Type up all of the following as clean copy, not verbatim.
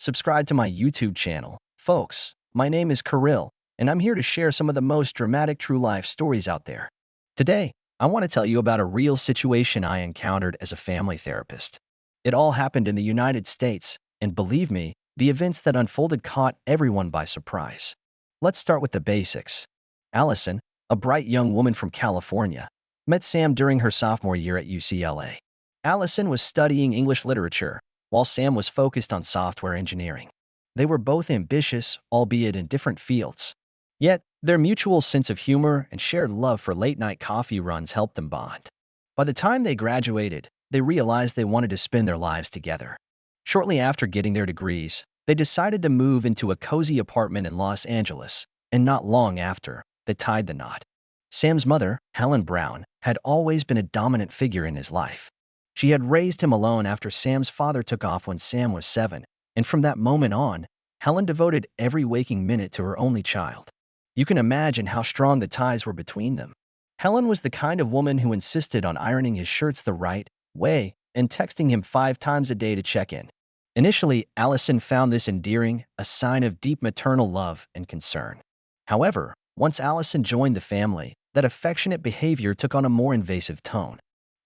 subscribe to my YouTube channel. Folks, my name is Kirill, and I'm here to share some of the most dramatic true life stories out there. Today, I want to tell you about a real situation I encountered as a family therapist. It all happened in the United States, and believe me, the events that unfolded caught everyone by surprise. Let's start with the basics. Allison, a bright young woman from California, met Sam during her sophomore year at UCLA. Allison was studying English literature, while Sam was focused on software engineering. They were both ambitious, albeit in different fields. Yet, their mutual sense of humor and shared love for late-night coffee runs helped them bond. By the time they graduated, they realized they wanted to spend their lives together. Shortly after getting their degrees, they decided to move into a cozy apartment in Los Angeles, and not long after, they tied the knot. Sam's mother, Helen Brown, had always been a dominant figure in his life. She had raised him alone after Sam's father took off when Sam was 7, and from that moment on, Helen devoted every waking minute to her only child. You can imagine how strong the ties were between them. Helen was the kind of woman who insisted on ironing his shirts the right way and texting him 5 times a day to check in. Initially, Allison found this endearing, a sign of deep maternal love and concern. However, once Allison joined the family, that affectionate behavior took on a more invasive tone.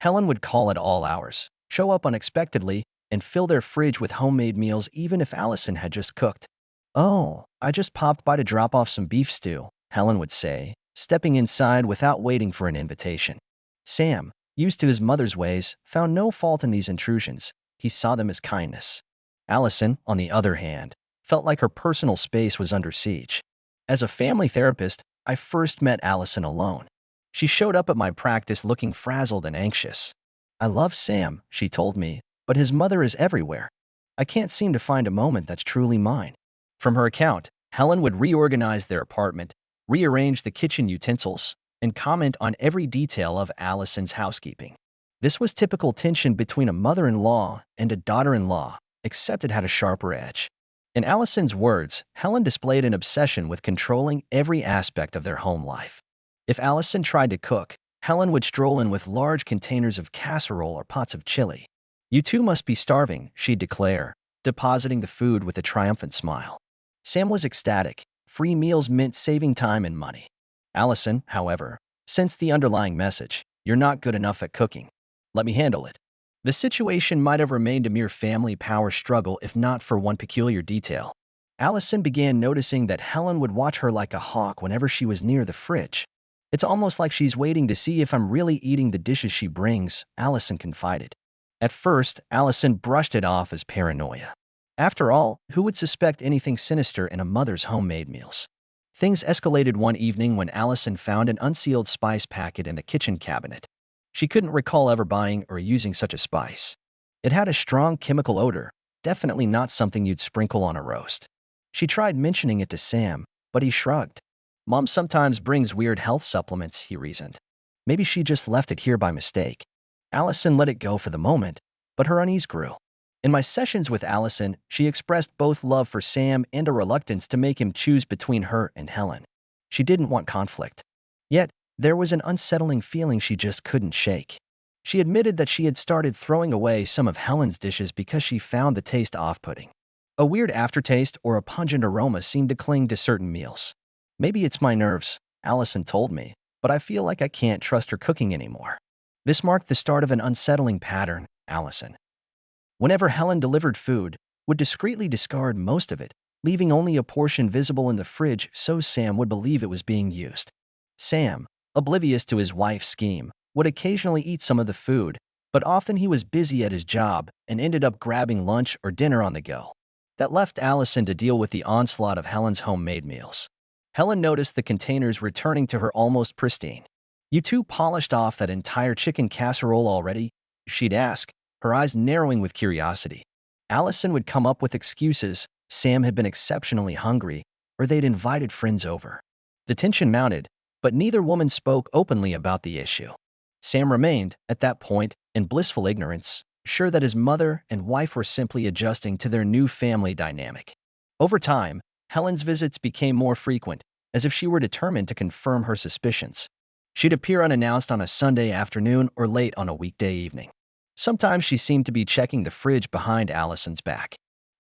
Helen would call at all hours, show up unexpectedly, and fill their fridge with homemade meals even if Allison had just cooked. "Oh, I just popped by to drop off some beef stew," Helen would say, stepping inside without waiting for an invitation. Sam, used to his mother's ways, found no fault in these intrusions. He saw them as kindness. Allison, on the other hand, felt like her personal space was under siege. As a family therapist, I first met Allison alone. She showed up at my practice looking frazzled and anxious. "I love Sam," she told me, "but his mother is everywhere. I can't seem to find a moment that's truly mine." From her account, Helen would reorganize their apartment, rearrange the kitchen utensils, and comment on every detail of Allison's housekeeping. This was typical tension between a mother-in-law and a daughter-in-law, except it had a sharper edge. In Allison's words, Helen displayed an obsession with controlling every aspect of their home life. If Allison tried to cook, Helen would stroll in with large containers of casserole or pots of chili. "You two must be starving," she'd declare, depositing the food with a triumphant smile. Sam was ecstatic. Free meals meant saving time and money. Allison, however, sensed the underlying message: "You're not good enough at cooking. Let me handle it." The situation might have remained a mere family power struggle if not for one peculiar detail. Allison began noticing that Helen would watch her like a hawk whenever she was near the fridge. "It's almost like she's waiting to see if I'm really eating the dishes she brings," Allison confided. At first, Allison brushed it off as paranoia. After all, who would suspect anything sinister in a mother's homemade meals? Things escalated one evening when Allison found an unsealed spice packet in the kitchen cabinet. She couldn't recall ever buying or using such a spice. It had a strong chemical odor, definitely not something you'd sprinkle on a roast. She tried mentioning it to Sam, but he shrugged. "Mom sometimes brings weird health supplements," he reasoned. Maybe she just left it here by mistake. Allison let it go for the moment, but her unease grew. In my sessions with Allison, she expressed both love for Sam and a reluctance to make him choose between her and Helen. She didn't want conflict. Yet, there was an unsettling feeling she just couldn't shake. She admitted that she had started throwing away some of Helen's dishes because she found the taste off-putting. A weird aftertaste or a pungent aroma seemed to cling to certain meals. "Maybe it's my nerves," Allison told me, "but I feel like I can't trust her cooking anymore." This marked the start of an unsettling pattern. Allison, whenever Helen delivered food, would discreetly discard most of it, leaving only a portion visible in the fridge so Sam would believe it was being used. Sam, oblivious to his wife's scheme, would occasionally eat some of the food, but often he was busy at his job and ended up grabbing lunch or dinner on the go. That left Allison to deal with the onslaught of Helen's homemade meals. Helen noticed the containers returning to her almost pristine. "You two polished off that entire chicken casserole already?" she'd ask, her eyes narrowing with curiosity. Allison would come up with excuses. Sam had been exceptionally hungry, or they'd invited friends over. The tension mounted, but neither woman spoke openly about the issue. Sam remained, at that point, in blissful ignorance, sure that his mother and wife were simply adjusting to their new family dynamic. Over time, Helen's visits became more frequent, as if she were determined to confirm her suspicions. She'd appear unannounced on a Sunday afternoon or late on a weekday evening. Sometimes she seemed to be checking the fridge behind Allison's back.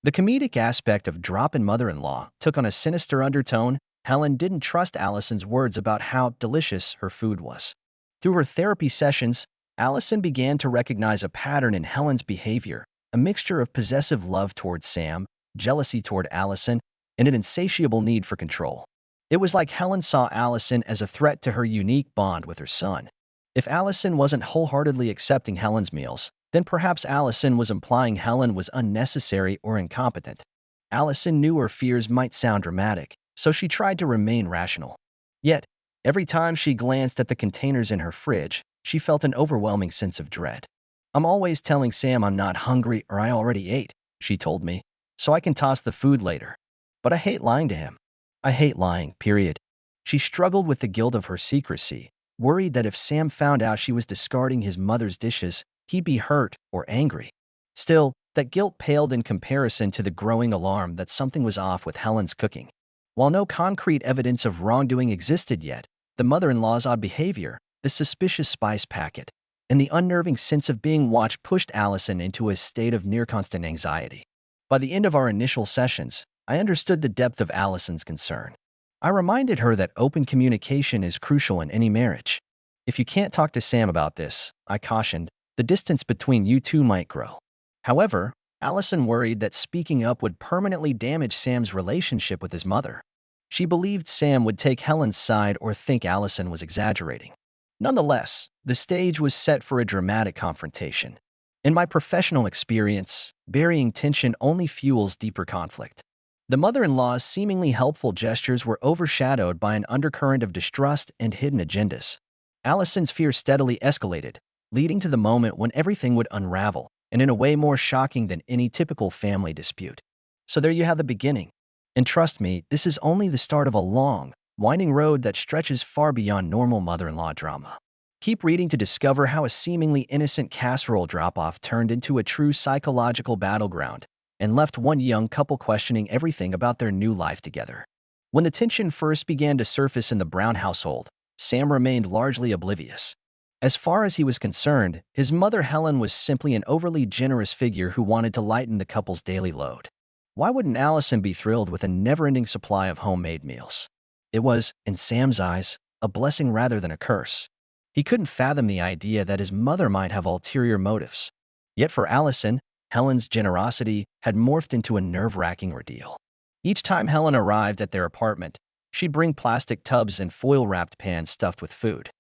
The comedic aspect of drop-in mother-in-law took on a sinister undertone. Helen didn't trust Allison's words about how delicious her food was. Through her therapy sessions, Allison began to recognize a pattern in Helen's behavior, a mixture of possessive love toward Sam, jealousy toward Allison, and an insatiable need for control. It was like Helen saw Allison as a threat to her unique bond with her son. If Allison wasn't wholeheartedly accepting Helen's meals, then perhaps Allison was implying Helen was unnecessary or incompetent. Allison knew her fears might sound dramatic, so she tried to remain rational. Yet, every time she glanced at the containers in her fridge, she felt an overwhelming sense of dread. "I'm always telling Sam I'm not hungry or I already ate," she told me, "so I can toss the food later. But I hate lying to him. I hate lying, period." She struggled with the guilt of her secrecy, worried that if Sam found out she was discarding his mother's dishes, he'd be hurt or angry. Still, that guilt paled in comparison to the growing alarm that something was off with Helen's cooking. While no concrete evidence of wrongdoing existed yet, the mother-in-law's odd behavior, the suspicious spice packet, and the unnerving sense of being watched pushed Allison into a state of near-constant anxiety. By the end of our initial sessions, I understood the depth of Allison's concern. I reminded her that open communication is crucial in any marriage. "If you can't talk to Sam about this," I cautioned, "the distance between you two might grow." However, Allison worried that speaking up would permanently damage Sam's relationship with his mother. She believed Sam would take Helen's side or think Allison was exaggerating. Nonetheless, the stage was set for a dramatic confrontation. In my professional experience, burying tension only fuels deeper conflict. The mother-in-law's seemingly helpful gestures were overshadowed by an undercurrent of distrust and hidden agendas. Allison's fear steadily escalated, leading to the moment when everything would unravel, and in a way more shocking than any typical family dispute. So there you have the beginning. And trust me, this is only the start of a long, winding road that stretches far beyond normal mother-in-law drama. Keep reading to discover how a seemingly innocent casserole drop-off turned into a true psychological battleground and left one young couple questioning everything about their new life together. When the tension first began to surface in the Brown household, Sam remained largely oblivious. As far as he was concerned, his mother Helen was simply an overly generous figure who wanted to lighten the couple's daily load. Why wouldn't Allison be thrilled with a never-ending supply of homemade meals? It was, in Sam's eyes, a blessing rather than a curse. He couldn't fathom the idea that his mother might have ulterior motives. Yet for Allison, Helen's generosity had morphed into a nerve-wracking ordeal. Each time Helen arrived at their apartment, she'd bring plastic tubs and foil-wrapped pans stuffed with food.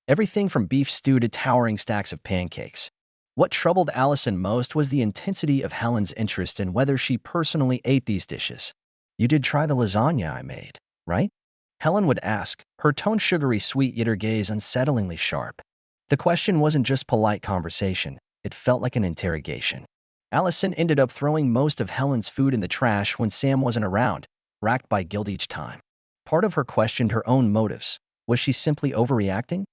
Everything from beef stew to towering stacks of pancakes. What troubled Allison most was the intensity of Helen's interest in whether she personally ate these dishes. "You did try the lasagna I made, right?" Helen would ask, her tone sugary sweet yet her gaze unsettlingly sharp. The question wasn't just polite conversation, it felt like an interrogation. Allison ended up throwing most of Helen's food in the trash when Sam wasn't around, racked by guilt each time. Part of her questioned her own motives. Was she simply overreacting?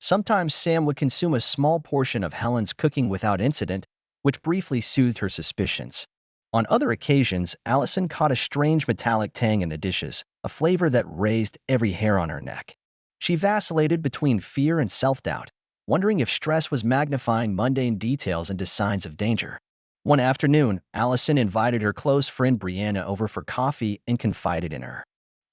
Sometimes Sam would consume a small portion of Helen's cooking without incident, which briefly soothed her suspicions. On other occasions, Allison caught a strange metallic tang in the dishes, a flavor that raised every hair on her neck. She vacillated between fear and self-doubt, wondering if stress was magnifying mundane details into signs of danger. One afternoon, Allison invited her close friend Brianna over for coffee and confided in her.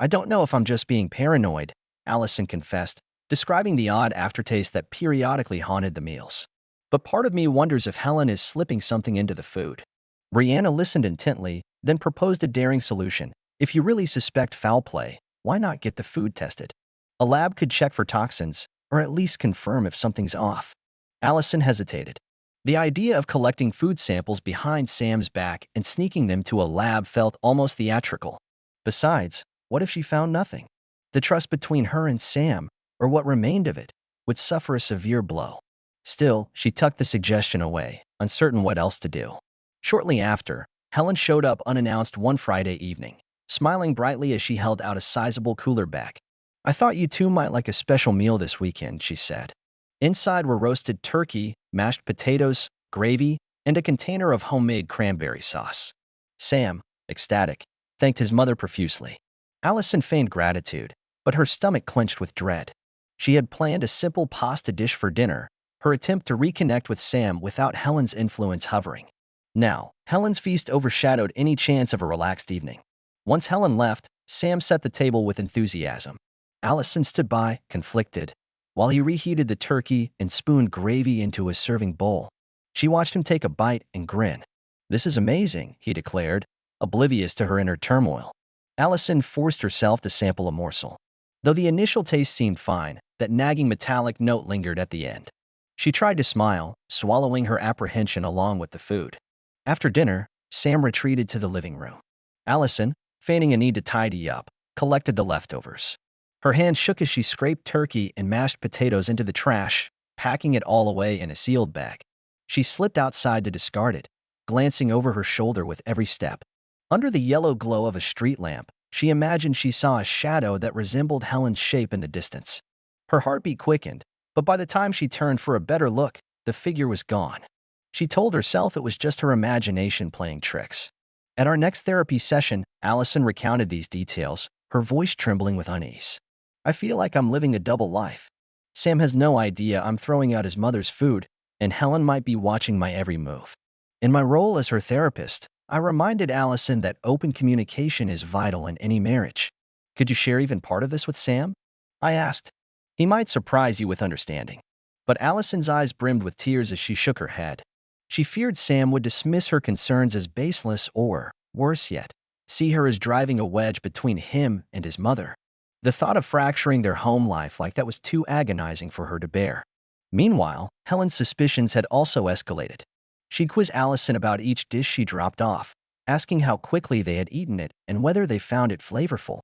"I don't know if I'm just being paranoid," Allison confessed, describing the odd aftertaste that periodically haunted the meals. "But part of me wonders if Helen is slipping something into the food." Brianna listened intently, then proposed a daring solution. "If you really suspect foul play, why not get the food tested? A lab could check for toxins, or at least confirm if something's off." Allison hesitated. The idea of collecting food samples behind Sam's back and sneaking them to a lab felt almost theatrical. Besides, what if she found nothing? The trust between her and Sam, or what remained of it, would suffer a severe blow. Still, she tucked the suggestion away, uncertain what else to do. Shortly after, Helen showed up unannounced one Friday evening, smiling brightly as she held out a sizable cooler bag. "I thought you two might like a special meal this weekend," she said. Inside were roasted turkey, mashed potatoes, gravy, and a container of homemade cranberry sauce. Sam, ecstatic, thanked his mother profusely. Allison feigned gratitude, but her stomach clenched with dread. She had planned a simple pasta dish for dinner, her attempt to reconnect with Sam without Helen's influence hovering. Now, Helen's feast overshadowed any chance of a relaxed evening. Once Helen left, Sam set the table with enthusiasm. Allison stood by, conflicted, while he reheated the turkey and spooned gravy into a serving bowl. She watched him take a bite and grin. "This is amazing," he declared, oblivious to her inner turmoil. Allison forced herself to sample a morsel. Though the initial taste seemed fine, that nagging metallic note lingered at the end. She tried to smile, swallowing her apprehension along with the food. After dinner, Sam retreated to the living room. Allison, feigning a need to tidy up, collected the leftovers. Her hand shook as she scraped turkey and mashed potatoes into the trash, packing it all away in a sealed bag. She slipped outside to discard it, glancing over her shoulder with every step. Under the yellow glow of a street lamp, she imagined she saw a shadow that resembled Helen's shape in the distance. Her heartbeat quickened, but by the time she turned for a better look, the figure was gone. She told herself it was just her imagination playing tricks. At our next therapy session, Allison recounted these details, her voice trembling with unease. "I feel like I'm living a double life. Sam has no idea I'm throwing out his mother's food, and Helen might be watching my every move." In my role as her therapist, I reminded Allison that open communication is vital in any marriage. "Could you share even part of this with Sam?" I asked. "He might surprise you with understanding." But Allison's eyes brimmed with tears as she shook her head. She feared Sam would dismiss her concerns as baseless or, worse yet, see her as driving a wedge between him and his mother. The thought of fracturing their home life like that was too agonizing for her to bear. Meanwhile, Helen's suspicions had also escalated. She'd quiz Allison about each dish she dropped off, asking how quickly they had eaten it and whether they found it flavorful.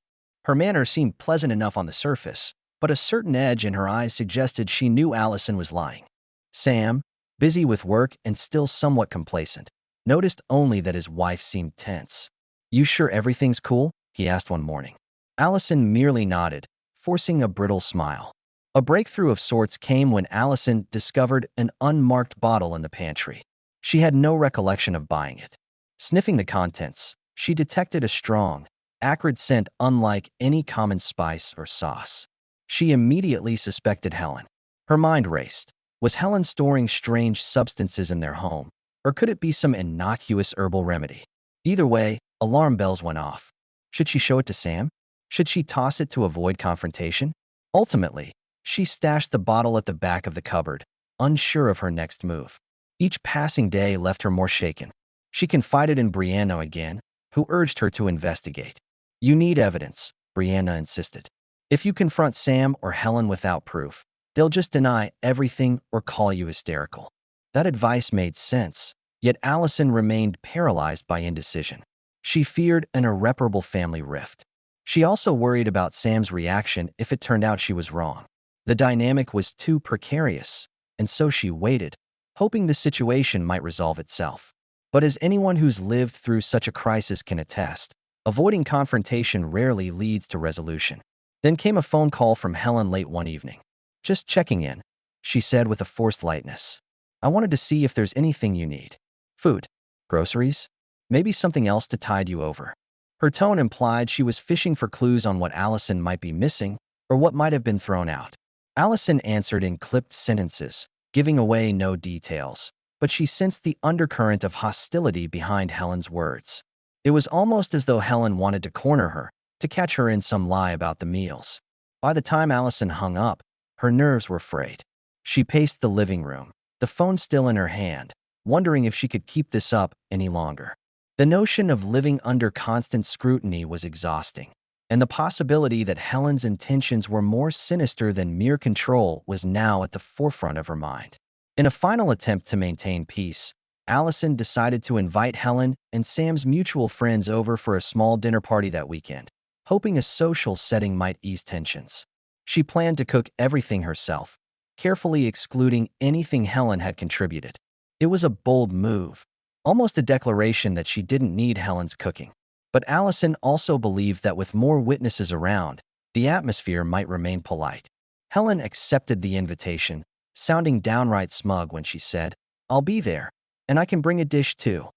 Her manner seemed pleasant enough on the surface, but a certain edge in her eyes suggested she knew Allison was lying. Sam, busy with work and still somewhat complacent, noticed only that his wife seemed tense. "You sure everything's cool?" he asked one morning. Allison merely nodded, forcing a brittle smile. A breakthrough of sorts came when Allison discovered an unmarked bottle in the pantry. She had no recollection of buying it. Sniffing the contents, she detected a strong, acrid scent unlike any common spice or sauce. She immediately suspected Helen. Her mind raced. Was Helen storing strange substances in their home, or could it be some innocuous herbal remedy? Either way, alarm bells went off. Should she show it to Sam? Should she toss it to avoid confrontation? Ultimately, she stashed the bottle at the back of the cupboard, unsure of her next move. Each passing day left her more shaken. She confided in Brianna again, who urged her to investigate. "You need evidence," Brianna insisted. "If you confront Sam or Helen without proof, they'll just deny everything or call you hysterical." That advice made sense, yet Allison remained paralyzed by indecision. She feared an irreparable family rift. She also worried about Sam's reaction if it turned out she was wrong. The dynamic was too precarious, and so she waited, hoping the situation might resolve itself. But as anyone who's lived through such a crisis can attest, avoiding confrontation rarely leads to resolution. Then came a phone call from Helen late one evening. "Just checking in," she said with a forced lightness. "I wanted to see if there's anything you need. Food? Groceries? Maybe something else to tide you over." Her tone implied she was fishing for clues on what Allison might be missing or what might have been thrown out. Allison answered in clipped sentences, giving away no details, but she sensed the undercurrent of hostility behind Helen's words. It was almost as though Helen wanted to corner her, to catch her in some lie about the meals. By the time Allison hung up, her nerves were frayed. She paced the living room, the phone still in her hand, wondering if she could keep this up any longer. The notion of living under constant scrutiny was exhausting, and the possibility that Helen's intentions were more sinister than mere control was now at the forefront of her mind. In a final attempt to maintain peace, Allison decided to invite Helen and Sam's mutual friends over for a small dinner party that weekend, hoping a social setting might ease tensions. She planned to cook everything herself, carefully excluding anything Helen had contributed. It was a bold move, almost a declaration that she didn't need Helen's cooking. But Allison also believed that with more witnesses around, the atmosphere might remain polite. Helen accepted the invitation, sounding downright smug when she said, "I'll be there, and I can bring a dish too."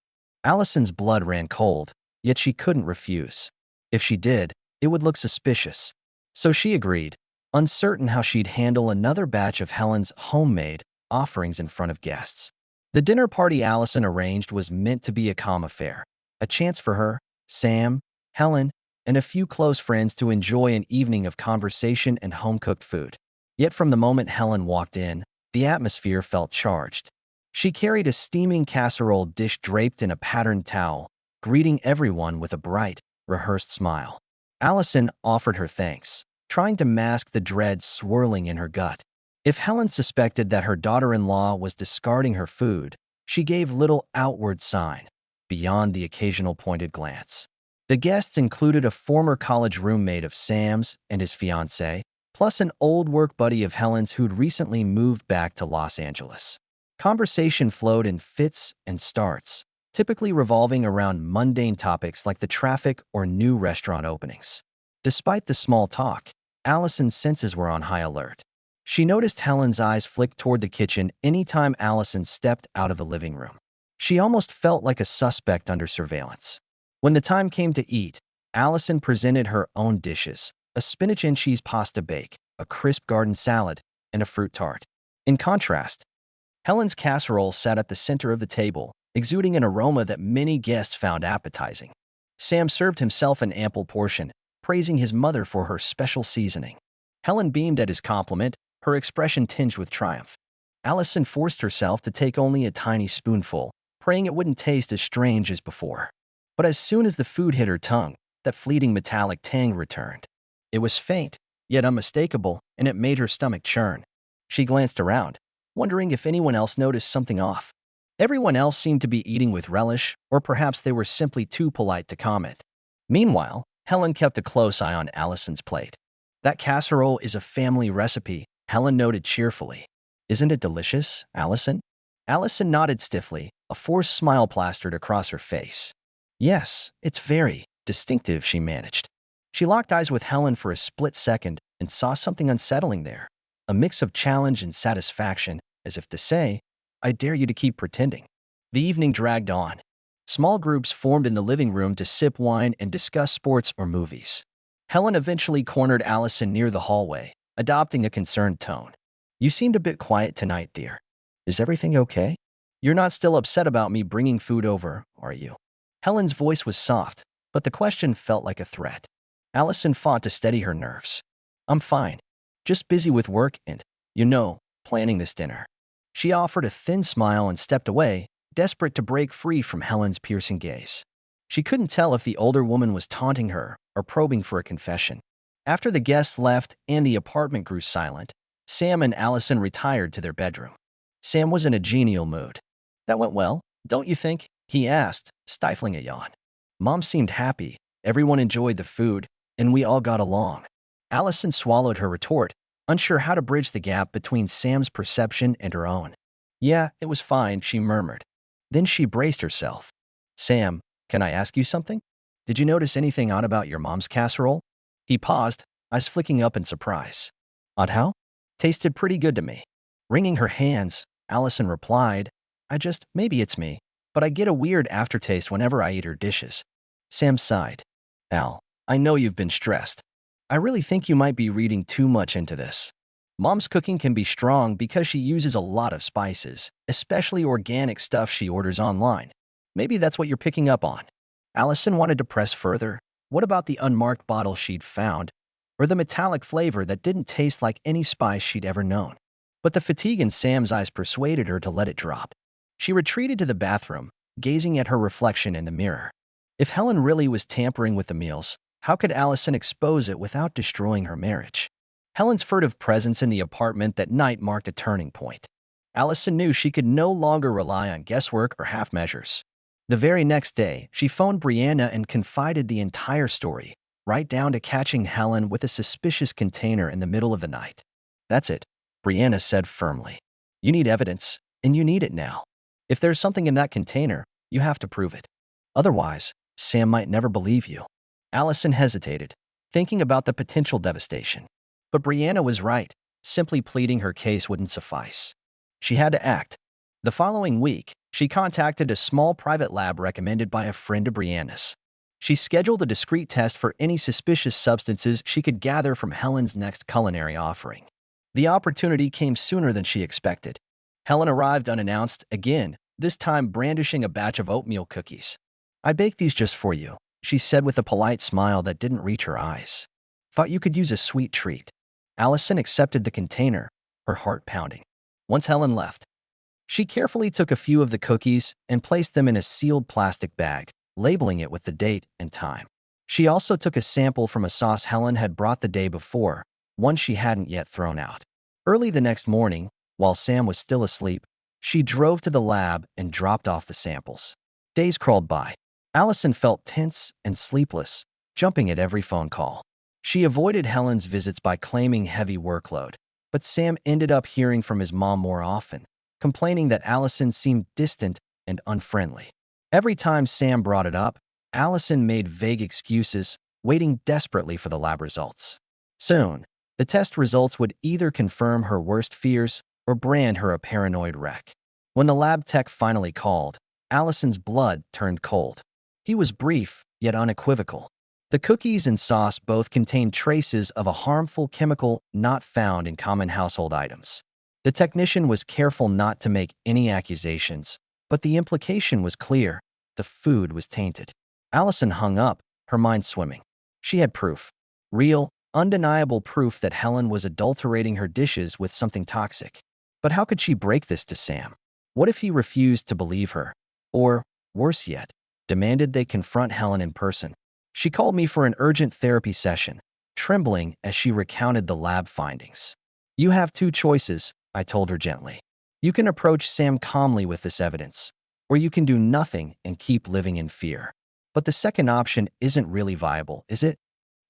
Allison's blood ran cold, yet she couldn't refuse. If she did, it would look suspicious. So she agreed, uncertain how she'd handle another batch of Helen's homemade offerings in front of guests. The dinner party Allison arranged was meant to be a calm affair, a chance for her, Sam, Helen, and a few close friends to enjoy an evening of conversation and home-cooked food. Yet from the moment Helen walked in, the atmosphere felt charged. She carried a steaming casserole dish draped in a patterned towel, greeting everyone with a bright, rehearsed smile. Allison offered her thanks, trying to mask the dread swirling in her gut. If Helen suspected that her daughter-in-law was discarding her food, she gave little outward sign, beyond the occasional pointed glance. The guests included a former college roommate of Sam's and his fiancée, plus an old work buddy of Helen's who'd recently moved back to Los Angeles. Conversation flowed in fits and starts, typically revolving around mundane topics like the traffic or new restaurant openings. Despite the small talk, Allison's senses were on high alert. She noticed Helen's eyes flick toward the kitchen anytime Allison stepped out of the living room. She almost felt like a suspect under surveillance. When the time came to eat, Allison presented her own dishes, a spinach and cheese pasta bake, a crisp garden salad, and a fruit tart. In contrast, Helen's casserole sat at the center of the table, exuding an aroma that many guests found appetizing. Sam served himself an ample portion, praising his mother for her special seasoning. Helen beamed at his compliment, her expression tinged with triumph. Allison forced herself to take only a tiny spoonful, praying it wouldn't taste as strange as before. But as soon as the food hit her tongue, that fleeting metallic tang returned. It was faint, yet unmistakable, and it made her stomach churn. She glanced around, wondering if anyone else noticed something off. Everyone else seemed to be eating with relish, or perhaps they were simply too polite to comment. Meanwhile, Helen kept a close eye on Allison's plate. That casserole is a family recipe, Helen noted cheerfully. Isn't it delicious, Allison? Allison nodded stiffly, a forced smile plastered across her face. Yes, it's very distinctive, she managed. She locked eyes with Helen for a split second and saw something unsettling there, a mix of challenge and satisfaction, as if to say, I dare you to keep pretending. The evening dragged on. Small groups formed in the living room to sip wine and discuss sports or movies. Helen eventually cornered Allison near the hallway, adopting a concerned tone. You seemed a bit quiet tonight, dear. Is everything okay? You're not still upset about me bringing food over, are you? Helen's voice was soft, but the question felt like a threat. Allison fought to steady her nerves. I'm fine. Just busy with work and, planning this dinner. She offered a thin smile and stepped away, desperate to break free from Helen's piercing gaze. She couldn't tell if the older woman was taunting her or probing for a confession. After the guests left and the apartment grew silent, Sam and Allison retired to their bedroom. Sam was in a genial mood. That went well, don't you think? He asked, stifling a yawn. Mom seemed happy, everyone enjoyed the food, and we all got along. Allison swallowed her retort, unsure how to bridge the gap between Sam's perception and her own. Yeah, it was fine, she murmured. Then she braced herself. Sam, can I ask you something? Did you notice anything odd about your mom's casserole? He paused, eyes flicking up in surprise. Odd how? Tasted pretty good to me. Wringing her hands, Allison replied, maybe it's me, but I get a weird aftertaste whenever I eat her dishes. Sam sighed. Al, I know you've been stressed. I really think you might be reading too much into this. Mom's cooking can be strong because she uses a lot of spices, especially organic stuff she orders online. Maybe that's what you're picking up on. Allison wanted to press further. What about the unmarked bottle she'd found, or the metallic flavor that didn't taste like any spice she'd ever known? But the fatigue in Sam's eyes persuaded her to let it drop. She retreated to the bathroom, gazing at her reflection in the mirror. If Helen really was tampering with the meals, how could Allison expose it without destroying her marriage? Helen's furtive presence in the apartment that night marked a turning point. Allison knew she could no longer rely on guesswork or half measures. The very next day, she phoned Brianna and confided the entire story, right down to catching Helen with a suspicious container in the middle of the night. That's it, Brianna said firmly. You need evidence, and you need it now. If there's something in that container, you have to prove it. Otherwise, Sam might never believe you. Allison hesitated, thinking about the potential devastation. But Brianna was right. Simply pleading her case wouldn't suffice. She had to act. The following week, she contacted a small private lab recommended by a friend of Brianna's. She scheduled a discreet test for any suspicious substances she could gather from Helen's next culinary offering. The opportunity came sooner than she expected. Helen arrived unannounced, again, this time brandishing a batch of oatmeal cookies. I baked these just for you, she said with a polite smile that didn't reach her eyes. Thought you could use a sweet treat. Allison accepted the container, her heart pounding. Once Helen left, she carefully took a few of the cookies and placed them in a sealed plastic bag, labeling it with the date and time. She also took a sample from a sauce Helen had brought the day before, one she hadn't yet thrown out. Early the next morning, while Sam was still asleep, she drove to the lab and dropped off the samples. Days crawled by. Allison felt tense and sleepless, jumping at every phone call. She avoided Helen's visits by claiming heavy workload, but Sam ended up hearing from his mom more often, complaining that Allison seemed distant and unfriendly. Every time Sam brought it up, Allison made vague excuses, waiting desperately for the lab results. Soon, the test results would either confirm her worst fears or brand her a paranoid wreck. When the lab tech finally called, Allison's blood turned cold. He was brief, yet unequivocal. The cookies and sauce both contained traces of a harmful chemical not found in common household items. The technician was careful not to make any accusations, but the implication was clear: the food was tainted. Allison hung up, her mind swimming. She had proof. Real, undeniable proof that Helen was adulterating her dishes with something toxic. But how could she break this to Sam? What if he refused to believe her? Or, worse yet, demanded they confront Helen in person? She called me for an urgent therapy session, trembling as she recounted the lab findings. You have two choices, I told her gently. You can approach Sam calmly with this evidence, or you can do nothing and keep living in fear. But the second option isn't really viable, is it?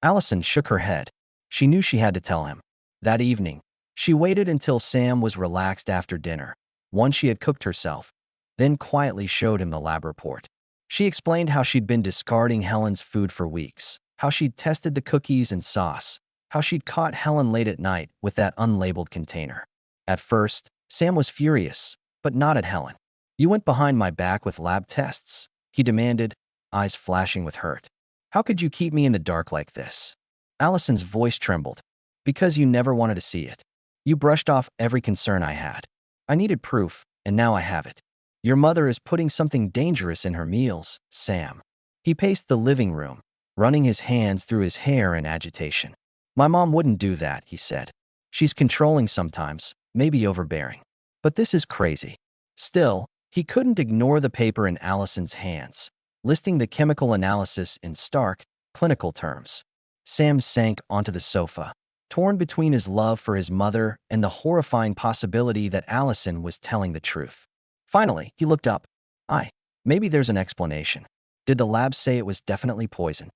Allison shook her head. She knew she had to tell him. That evening, she waited until Sam was relaxed after dinner, one she had cooked herself, then quietly showed him the lab report. She explained how she'd been discarding Helen's food for weeks, how she'd tested the cookies and sauce, how she'd caught Helen late at night with that unlabeled container. At first, Sam was furious, but not at Helen. You went behind my back with lab tests, he demanded, eyes flashing with hurt. How could you keep me in the dark like this? Allison's voice trembled. Because you never wanted to see it. You brushed off every concern I had. I needed proof, and now I have it. Your mother is putting something dangerous in her meals, Sam. He paced the living room, running his hands through his hair in agitation. My mom wouldn't do that, he said. She's controlling sometimes, maybe overbearing. But this is crazy. Still, he couldn't ignore the paper in Allison's hands, listing the chemical analysis in stark, clinical terms. Sam sank onto the sofa, torn between his love for his mother and the horrifying possibility that Allison was telling the truth. Finally, he looked up. Maybe there's an explanation. Did the lab say it was definitely poison?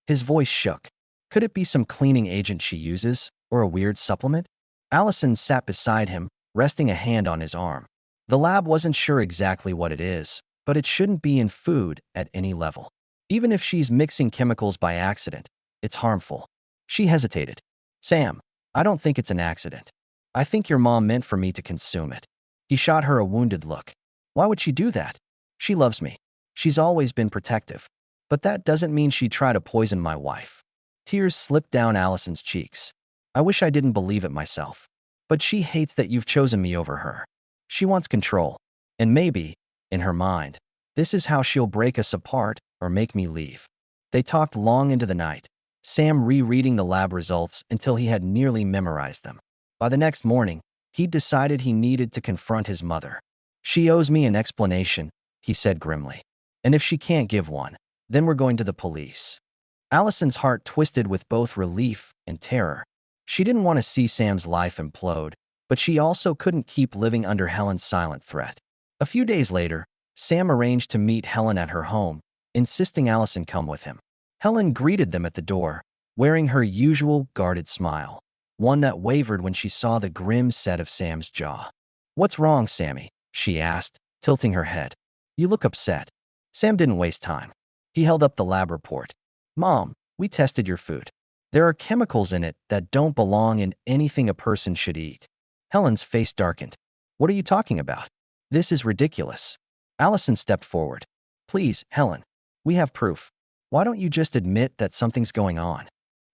His voice shook. Could it be some cleaning agent she uses, or a weird supplement? Allison sat beside him, resting a hand on his arm. The lab wasn't sure exactly what it is, but it shouldn't be in food at any level. Even if she's mixing chemicals by accident, it's harmful. She hesitated. Sam, I don't think it's an accident. I think your mom meant for me to consume it. He shot her a wounded look. Why would she do that? She loves me. She's always been protective. But that doesn't mean she'd try to poison my wife. Tears slipped down Allison's cheeks. I wish I didn't believe it myself. But she hates that you've chosen me over her. She wants control. And maybe, in her mind, this is how she'll break us apart or make me leave. They talked long into the night, Sam rereading the lab results until he had nearly memorized them. By the next morning, he'd decided he needed to confront his mother. She owes me an explanation, he said grimly. And if she can't give one, then we're going to the police. Allison's heart twisted with both relief and terror. She didn't want to see Sam's life implode, but she also couldn't keep living under Helen's silent threat. A few days later, Sam arranged to meet Helen at her home, insisting Allison come with him. Helen greeted them at the door, wearing her usual guarded smile, one that wavered when she saw the grim set of Sam's jaw. What's wrong, Sammy? She asked, tilting her head. You look upset. Sam didn't waste time. He held up the lab report. Mom, we tested your food. There are chemicals in it that don't belong in anything a person should eat. Helen's face darkened. What are you talking about? This is ridiculous. Allison stepped forward. Please, Helen. We have proof. Why don't you just admit that something's going on?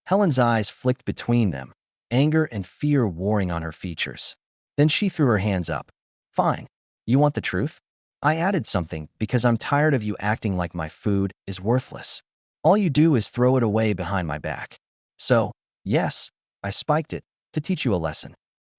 Helen's eyes flicked between them, anger and fear warring on her features. Then she threw her hands up. Fine. You want the truth? I added something because I'm tired of you acting like my food is worthless. All you do is throw it away behind my back. So, yes, I spiked it to teach you a lesson.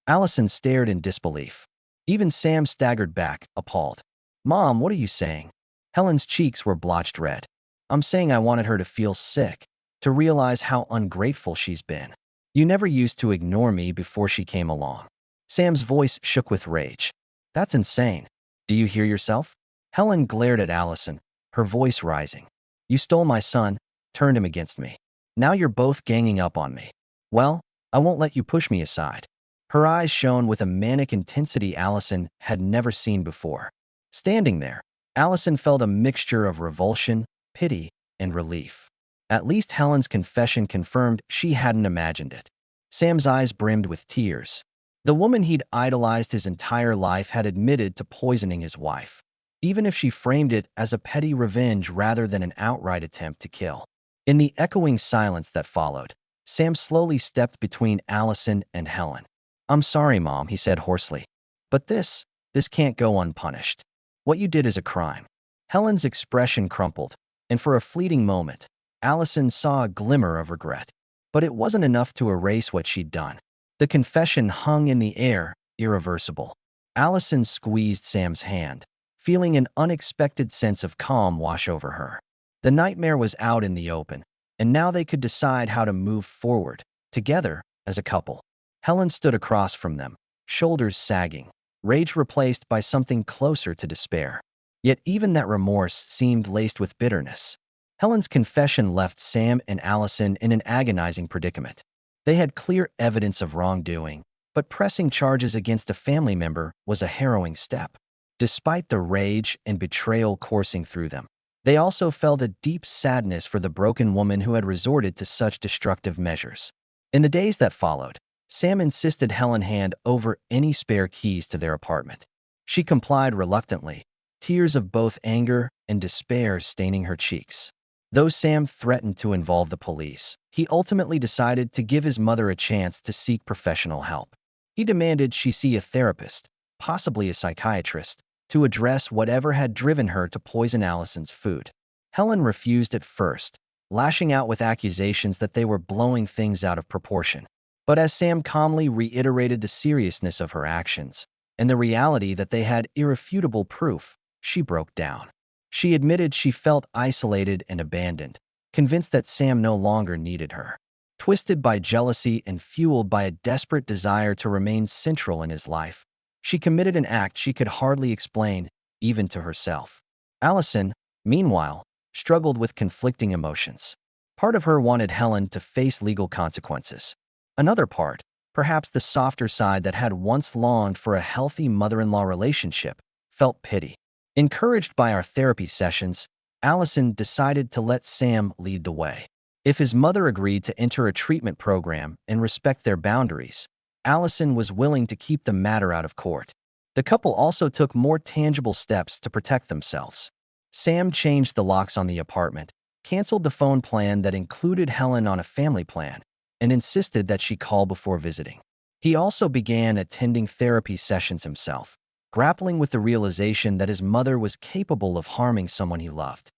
Allison stared in disbelief. Even Sam staggered back, appalled. Mom, what are you saying? Helen's cheeks were blotched red. I'm saying I wanted her to feel sick, to realize how ungrateful she's been. You never used to ignore me before she came along. Sam's voice shook with rage. That's insane. Do you hear yourself? Helen glared at Allison, her voice rising. You stole my son, turned him against me. Now you're both ganging up on me. Well, I won't let you push me aside. Her eyes shone with a manic intensity Allison had never seen before. Standing there, Allison felt a mixture of revulsion, pity, and relief. At least Helen's confession confirmed she hadn't imagined it. Sam's eyes brimmed with tears. The woman he'd idolized his entire life had admitted to poisoning his wife, even if she framed it as a petty revenge rather than an outright attempt to kill. In the echoing silence that followed, Sam slowly stepped between Allison and Helen. I'm sorry, Mom, he said hoarsely. But this can't go unpunished. What you did is a crime. Helen's expression crumpled, and for a fleeting moment, Allison saw a glimmer of regret. But it wasn't enough to erase what she'd done. The confession hung in the air, irreversible. Allison squeezed Sam's hand, feeling an unexpected sense of calm wash over her. The nightmare was out in the open, and now they could decide how to move forward, together, as a couple. Helen stood across from them, shoulders sagging, rage replaced by something closer to despair. Yet even that remorse seemed laced with bitterness. Helen's confession left Sam and Allison in an agonizing predicament. They had clear evidence of wrongdoing, but pressing charges against a family member was a harrowing step. Despite the rage and betrayal coursing through them, they also felt a deep sadness for the broken woman who had resorted to such destructive measures. In the days that followed, Sam insisted Helen hand over any spare keys to their apartment. She complied reluctantly, tears of both anger and despair staining her cheeks. Though Sam threatened to involve the police, he ultimately decided to give his mother a chance to seek professional help. He demanded she see a therapist, possibly a psychiatrist, to address whatever had driven her to poison Allison's food. Helen refused at first, lashing out with accusations that they were blowing things out of proportion. But as Sam calmly reiterated the seriousness of her actions and the reality that they had irrefutable proof, she broke down. She admitted she felt isolated and abandoned, convinced that Sam no longer needed her. Twisted by jealousy and fueled by a desperate desire to remain central in his life, she committed an act she could hardly explain, even to herself. Allison, meanwhile, struggled with conflicting emotions. Part of her wanted Helen to face legal consequences. Another part, perhaps the softer side that had once longed for a healthy mother-in-law relationship, felt pity. Encouraged by our therapy sessions, Allison decided to let Sam lead the way. If his mother agreed to enter a treatment program and respect their boundaries, Allison was willing to keep the matter out of court. The couple also took more tangible steps to protect themselves. Sam changed the locks on the apartment, canceled the phone plan that included Helen on a family plan, and insisted that she call before visiting. He also began attending therapy sessions himself, grappling with the realization that his mother was capable of harming someone he loved.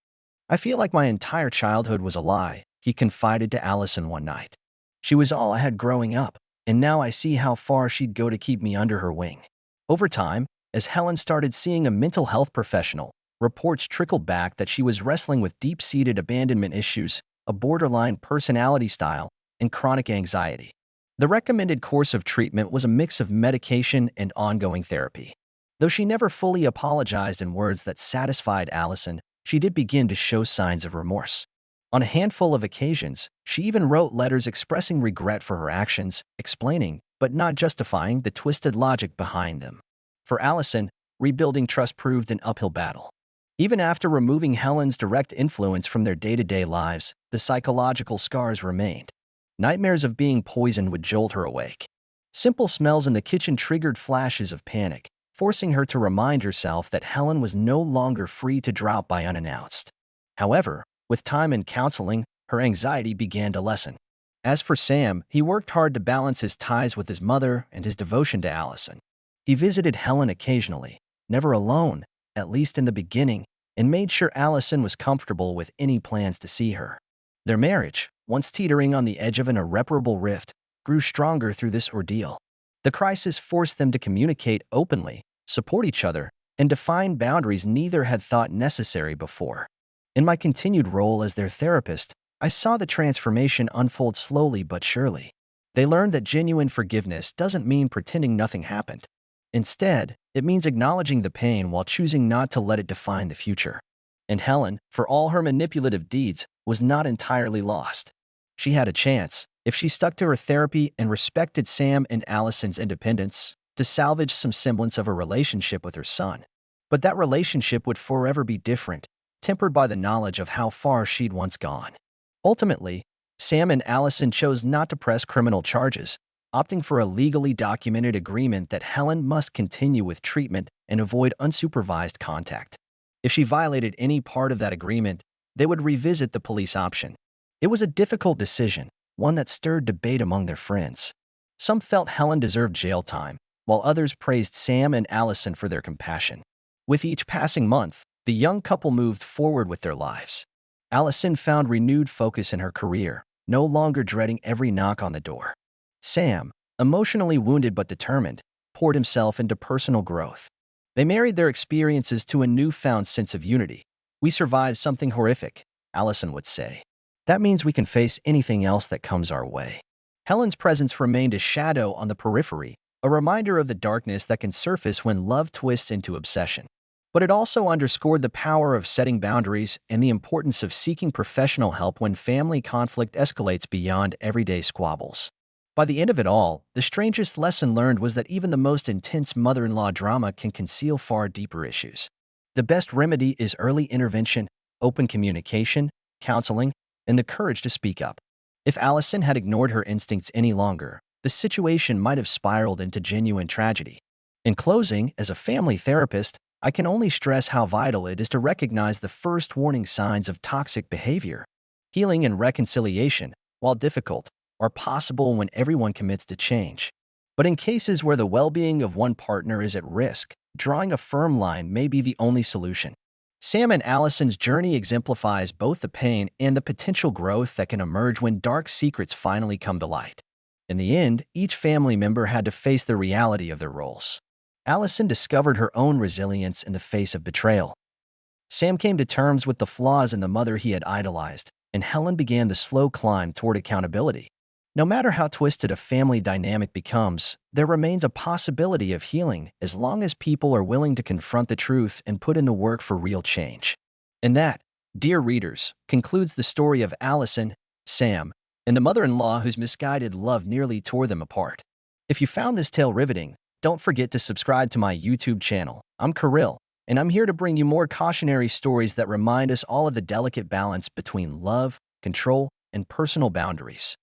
I feel like my entire childhood was a lie, he confided to Allison one night. She was all I had growing up, and now I see how far she'd go to keep me under her wing. Over time, as Helen started seeing a mental health professional, reports trickled back that she was wrestling with deep-seated abandonment issues, a borderline personality style, and chronic anxiety. The recommended course of treatment was a mix of medication and ongoing therapy. Though she never fully apologized in words that satisfied Allison, she did begin to show signs of remorse. On a handful of occasions, she even wrote letters expressing regret for her actions, explaining, but not justifying, the twisted logic behind them. For Allison, rebuilding trust proved an uphill battle. Even after removing Helen's direct influence from their day-to-day lives, the psychological scars remained. Nightmares of being poisoned would jolt her awake. Simple smells in the kitchen triggered flashes of panic, forcing her to remind herself that Helen was no longer free to drop by unannounced. However, with time and counseling, her anxiety began to lessen. As for Sam, he worked hard to balance his ties with his mother and his devotion to Allison. He visited Helen occasionally, never alone, at least in the beginning, and made sure Allison was comfortable with any plans to see her. Their marriage, once teetering on the edge of an irreparable rift, grew stronger through this ordeal. The crisis forced them to communicate openly, support each other, and define boundaries neither had thought necessary before. In my continued role as their therapist, I saw the transformation unfold slowly but surely. They learned that genuine forgiveness doesn't mean pretending nothing happened. Instead, it means acknowledging the pain while choosing not to let it define the future. And Helen, for all her manipulative deeds, was not entirely lost. She had a chance, if she stuck to her therapy and respected Sam and Allison's independence, to salvage some semblance of a relationship with her son. But that relationship would forever be different, tempered by the knowledge of how far she'd once gone. Ultimately, Sam and Allison chose not to press criminal charges, opting for a legally documented agreement that Helen must continue with treatment and avoid unsupervised contact. If she violated any part of that agreement, they would revisit the police option. It was a difficult decision, one that stirred debate among their friends. Some felt Helen deserved jail time, while others praised Sam and Allison for their compassion. With each passing month, the young couple moved forward with their lives. Allison found renewed focus in her career, no longer dreading every knock on the door. Sam, emotionally wounded but determined, poured himself into personal growth. They married their experiences to a newfound sense of unity. "We survived something horrific," Allison would say. "That means we can face anything else that comes our way." Helen's presence remained a shadow on the periphery, a reminder of the darkness that can surface when love twists into obsession. But it also underscored the power of setting boundaries and the importance of seeking professional help when family conflict escalates beyond everyday squabbles. By the end of it all, the strangest lesson learned was that even the most intense mother-in-law drama can conceal far deeper issues. The best remedy is early intervention, open communication, counseling, and the courage to speak up. If Allison had ignored her instincts any longer, the situation might have spiraled into genuine tragedy. In closing, as a family therapist, I can only stress how vital it is to recognize the first warning signs of toxic behavior. Healing and reconciliation, while difficult, are possible when everyone commits to change. But in cases where the well-being of one partner is at risk, drawing a firm line may be the only solution. Sam and Allison's journey exemplifies both the pain and the potential growth that can emerge when dark secrets finally come to light. In the end, each family member had to face the reality of their roles. Allison discovered her own resilience in the face of betrayal. Sam came to terms with the flaws in the mother he had idolized, and Helen began the slow climb toward accountability. No matter how twisted a family dynamic becomes, there remains a possibility of healing as long as people are willing to confront the truth and put in the work for real change. And that, dear readers, concludes the story of Allison, Sam, and the mother-in-law whose misguided love nearly tore them apart. If you found this tale riveting, don't forget to subscribe to my YouTube channel. I'm Kirill, and I'm here to bring you more cautionary stories that remind us all of the delicate balance between love, control, and personal boundaries.